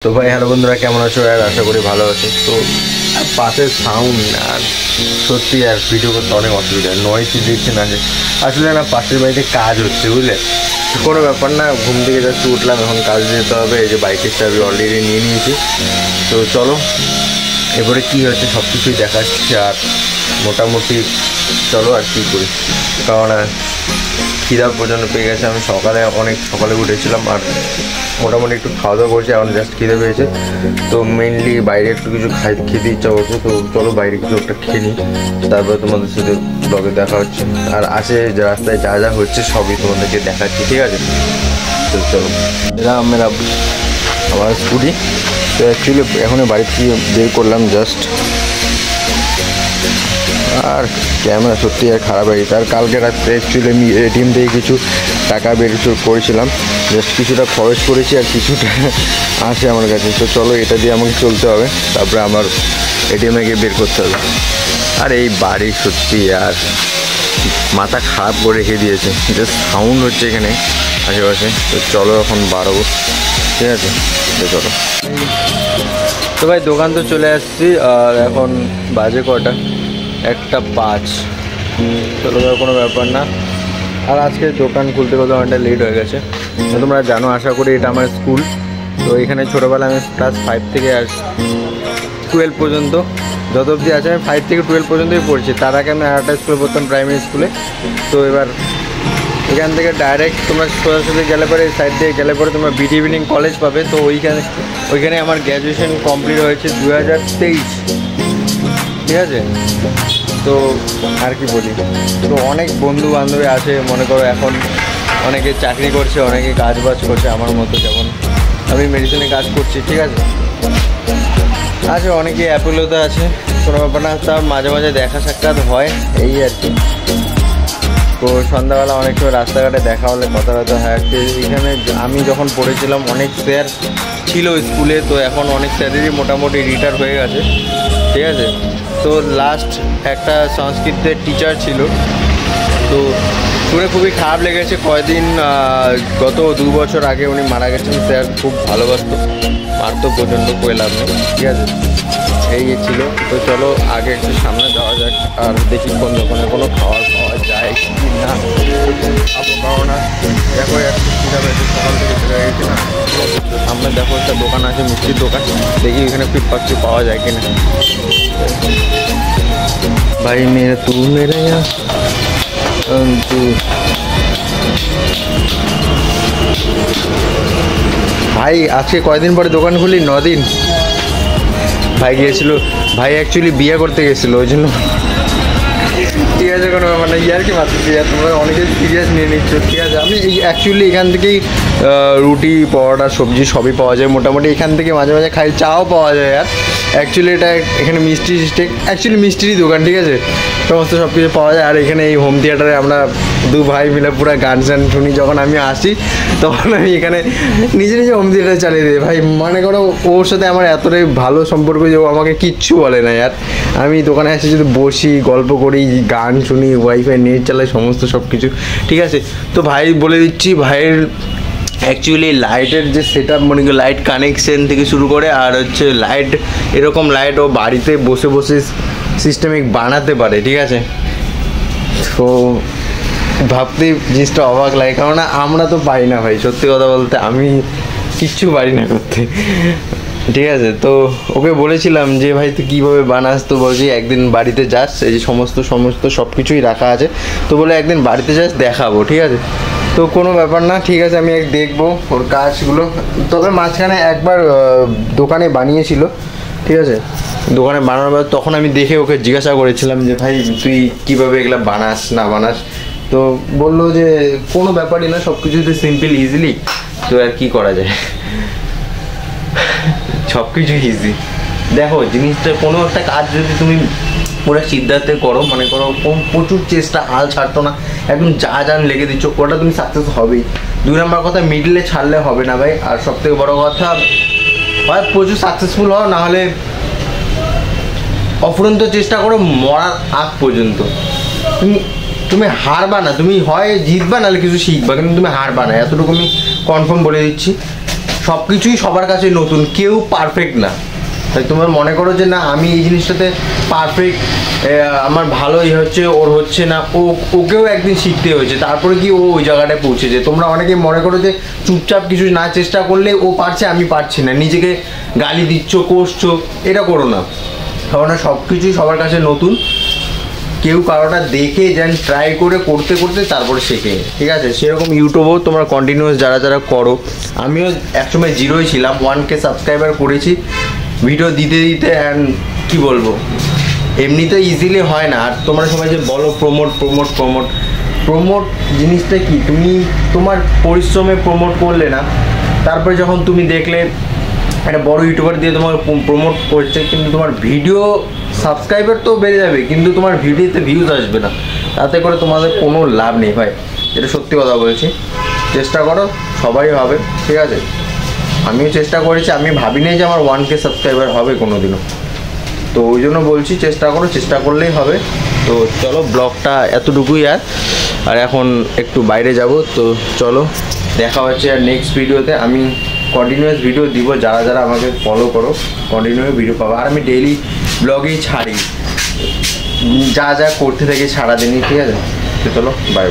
তো ভাই হ্যালো বন্ধুরা, কেমন আছো? আর আশা করি ভালো আছো। তো পাশের সাউন্ড আর সত্যি আর ভিডিও করতে অনেক অসুবিধা, নয়েজ দিচ্ছে না। আসলে না, পাশের বাড়িতে কাজ হচ্ছে, বুঝলে? কোনো ব্যাপার না, ঘুম থেকে যাচ্ছি, উঠলাম, এখন কাজ যেতে হবে। এই যে বাইকের চাবি অলরেডি নিয়ে নিয়েছি। তো চলো এবারে কী হচ্ছে সব কিছুই দেখাচ্ছি। আর মোটামুটি চলো আর কী করি, কারণ খিদা পর্যন্ত পেয়ে গেছে। আমি অনেক সকালে উঠেছিলাম আর মোটামুটি একটু খাওয়া দাওয়া করছি, এখন জাস্ট খিদে পেয়েছে। তো মেনলি বাইরে একটু কিছু খেতে ইচ্ছা করছে। তো চলো বাইরে কিছু একটা খেয়ে নিই, তারপরে তোমাদের সাথে ব্লগে দেখা হচ্ছে। আর আসে যে রাস্তায় যা যা হচ্ছে সবই তোমাদেরকে দেখাচ্ছি, ঠিক আছে? তো চলো, এরা আমার স্কুটি। তো অ্যাকচুয়ালি এখন বাড়ি থেকে বের করলাম জাস্ট, আর ক্যামেরা সত্যি আর খারাপ হয়ে গেছে। আর কালকে রাত্রে অ্যাকচুয়ালি আমি এটিএম থেকে কিছু টাকা বের করেছিলাম, জাস্ট কিছুটা খরচ করেছি আর কিছুটা আসে আমার কাছে। তো চলো এটা দিয়ে আমাকে চলতে হবে, তারপরে আমার এটিএমে গিয়ে বের করতে হবে। আর এই বাড়ি সত্যি আর মাথা খারাপ করে রেখে দিয়েছে, জাস্ট সাউন্ড হচ্ছে এখানে আশেপাশে। তো চলো এখন বাড়াবো, ঠিক আছে? তো চলো। তো ভাই দোকান তো চলে আসছি, আর এখন বাজে কটা? 1:05। চলো কোনো ব্যাপার না। আর আজকে দোকান খুলতে অনেকটা লেট হয়ে গেছে। তোমরা জানো আশা করি, এটা আমার স্কুল। তো এখানে ছোটোবেলা আমি ক্লাস 5 থেকে 12 পর্যন্ত, যত অবধি আছে আমি 5 থেকে 12 পর্যন্তই পড়ছি। তার আগে আমি আরেকটা স্কুলে পড়তাম, প্রাইমারি স্কুলে। তো এবার এখান থেকে ডাইরেক্ট তোমরা সোজাসুজি গেলে পরে, এই সাইড দিয়ে গেলে পরে তোমরা বিডি ইভিনিং কলেজ পাবে। তো ওইখানে আমার গ্র্যাজুয়েশন কমপ্লিট হয়েছে 2023, ঠিক আছে? তো আর কি বলি, তো অনেক বন্ধু বান্ধবী আছে, মনে করো এখন অনেকে চাকরি করছে, অনেকে কাজ বাজ করছে আমার মতো, যেমন আমি মেডিসিনে কাজ করছি, ঠিক আছে? আছে অনেকে অ্যাপোলোতে আছে, কোনো ব্যাপার না। তার মাঝে মাঝে দেখা সাক্ষাৎ হয়, এই আর কি। তো সন্ধ্যাবেলা অনেক সময় রাস্তাঘাটে দেখা হলে কথা হয়। এখানে আমি যখন পড়েছিলাম অনেক স্যার ছিল স্কুলে, তো এখন অনেক স্যারেরই মোটামুটি রিটায়ার হয়ে গেছে, ঠিক আছে? তো লাস্ট একটা সংস্কৃতের টিচার ছিল, তো শুনে খুবই খারাপ লেগেছে। কয়দিন গত 2 বছর আগে উনি মারা গেছেন। স্যার খুব ভালোবাসতো, মারতো প্রচণ্ড, করে লাভ নেই, ঠিক আছে? এই ছিল। তো চলো আগে একটু সামনে যাওয়া যাক, আর দেখি কোন দোকানে কোনো খাবার পাওয়া যায় কি না। কারণ দেখো একটু খিদা পেয়েছে, সকাল থেকে চলে গেছি না। সামনে দেখো একটা দোকান আছে, মিষ্টির দোকান, দেখি এখানে ফিটপাচ্ছি পাওয়া যায় কিনা। ভাই মেরা তু মেরা ভাই আজকে কয়দিন পরে দোকান খুলি? 9 দিন। ভাই গিয়েছিল, ভাই অ্যাকচুয়ালি বিয়ে করতে গেছিলো, ওই জন্য। ঠিক আছে, কোনো মানে ইয়ার কি মাত্র, তোমরা অনেকে সিরিয়াস নিয়ে নিচ্ছ, ঠিক আছে? আমি অ্যাকচুয়ালি এখান থেকেই রুটি, পরোটা, সবজি সবই পাওয়া যায় মোটামুটি। এখান থেকে মাঝে মাঝে খাই, চাও পাওয়া যায়। আর অ্যাকচুয়ালি এটা এখানে অ্যাকচুয়ালি মিষ্টিরই দোকান, ঠিক আছে? সমস্ত সব কিছু পাওয়া যায়। আর এখানে এই হোম থিয়েটারে আমরা 2 ভাই মিলে পুরো গান টান শুনি। যখন আমি আসি তখন আমি এখানে নিজে হোম থিয়েটার চালিয়ে দিই। ভাই মনে করো ওর সাথে আমার এতটাই ভালো সম্পর্ক যে ও আমাকে কিচ্ছু বলে না। আর আমি দোকানে এসে যদি বসি, গল্প করি, গান শুনি, ওয়াইফাই নেট চালাই, সমস্ত সব কিছু, ঠিক আছে? তো ভাই বলে দিচ্ছি, ভাইয়ের অ্যাকচুয়ালি লাইটের যে সেট আপ, মানে লাইট কানেকশন থেকে শুরু করে, আর হচ্ছে লাইট, এরকম লাইট ও বাড়িতে বসে বসে সিস্টেমিক বানাতে পারে, ঠিক আছে? তো ভাবতে জিনিসটা অবাক লাগে, কেননা আমরা তো পারি না ভাই, সত্যি কথা বলতে আমি কিচ্ছু পারি না করতে, ঠিক আছে? তো ওকে বলেছিলাম যে ভাই তুই কীভাবে বানাস? তো বলছি একদিন বাড়িতে যাস, এই যে সমস্ত সব কিছুই রাখা আছে। তো বলে একদিন বাড়িতে যাস, দেখাবো, ঠিক আছে? তো কোনো ব্যাপার না, ঠিক আছে, আমি দেখবো ওর কাজগুলো। তবে মাঝখানে একবার দোকানে বানিয়েছিল, ঠিক আছে? দোকানে বানানোর পর তখন আমি দেখে ওকে জিজ্ঞাসা করেছিলাম যে ভাই তুই কীভাবে এগুলো বানাস না বানাস? তো বললো যে কোনো ব্যাপারই না, সব কিছুতে সিম্পল, ইজিলি। তো আর কি করা যায়, সব কিছু ইজি। দেখো জিনিসটা, কোনো একটা কাজ যদি তুমি পুরো সিদ্ধান্তে করো, মনে করো প্রচুর চেষ্টা, হাল ছাড়তো না, একদম যা জান লেগে দিচ্ছ, ওটা তুমি সাকসেস হবেই। 2 নম্বর কথা, মিডলে ছাড়লে হবে না ভাই। আর সবথেকে বড় কথা, হয় প্রচুর সাকসেসফুল হও, নাহলে অফুরন্ত চেষ্টা করো মরার আগ পর্যন্ত। তুমি হারবা না, তুমি হয় জিতবা নাহলে কিছু শিখবা, কিন্তু তুমি হারবা না, এতটুকু আমি কনফার্ম বলে দিচ্ছি। সব কিছুই সবার কাছে নতুন, কেউ পারফেক্ট না। তাই তোমার মনে করো যে না আমি এই জিনিসটাতে পারফেক্ট, আমার ভালোই হচ্ছে, ওর হচ্ছে না, ওকেও একদিন শিখতে হয়েছে, তারপরে কি ও ওই জায়গাটায় পৌঁছেছে। তোমরা অনেকে মনে করো যে চুপচাপ কিছু না চেষ্টা করলে ও পারছে আমি পারছি না, নিজেকে গালি দিচ্ছ, কষছো, এটা করো না। কারণ সব কিছুই সবার কাছে নতুন, কেউ কারোটা দেখে যেন ট্রাই করে করতে করতে তারপরে শেখে, ঠিক আছে? সেরকম ইউটিউবেও তোমরা কন্টিনিউয়াস যারা যারা করো, আমিও একসময় জিরোই ছিলাম, 1K সাবস্ক্রাইবার করেছি ভিডিও দিতে দিতে। অ্যান্ড কী বলবো, এমনিতে ইজিলি হয় না। আর তোমরা সবাই যে বলো প্রমোট প্রমোট প্রমোট, প্রমোট জিনিসটা কি, তুমি তোমার পরিশ্রমে প্রমোট করলে না, তারপরে যখন তুমি দেখলে একটা বড় ইউটিউবার দিয়ে তোমার প্রমোট করছে, কিন্তু তোমার ভিডিও সাবস্ক্রাইবার তো বেড়ে যাবে কিন্তু তোমার ভিডিওতে ভিউজ আসবে না, তাতে করে তোমাদের কোনো লাভ নেই ভাই, এটা সত্যি কথা বলছি। চেষ্টা করো, সবাই হবে, ঠিক আছে? আমিও চেষ্টা করেছি, আমি ভাবিনি যে আমার 1K সাবস্ক্রাইবার হবে কোনো দিনও, তো ওই জন্য বলছি চেষ্টা করো, চেষ্টা করলেই হবে। তো চলো ব্লগটা এতটুকুই, আর এখন একটু বাইরে যাব, তো চলো দেখা হচ্ছে আর নেক্সট ভিডিওতে। আমি কন্টিনিউয়াস ভিডিও দিব, যারা যারা আমাকে ফলো করো কন্টিনিউয়াস ভিডিও পাবো। আর আমি ডেইলি ব্লগেই ছাড়ি, যা যা করতে থাকি সারাদিনই, ঠিক আছে? তো চলো বাই।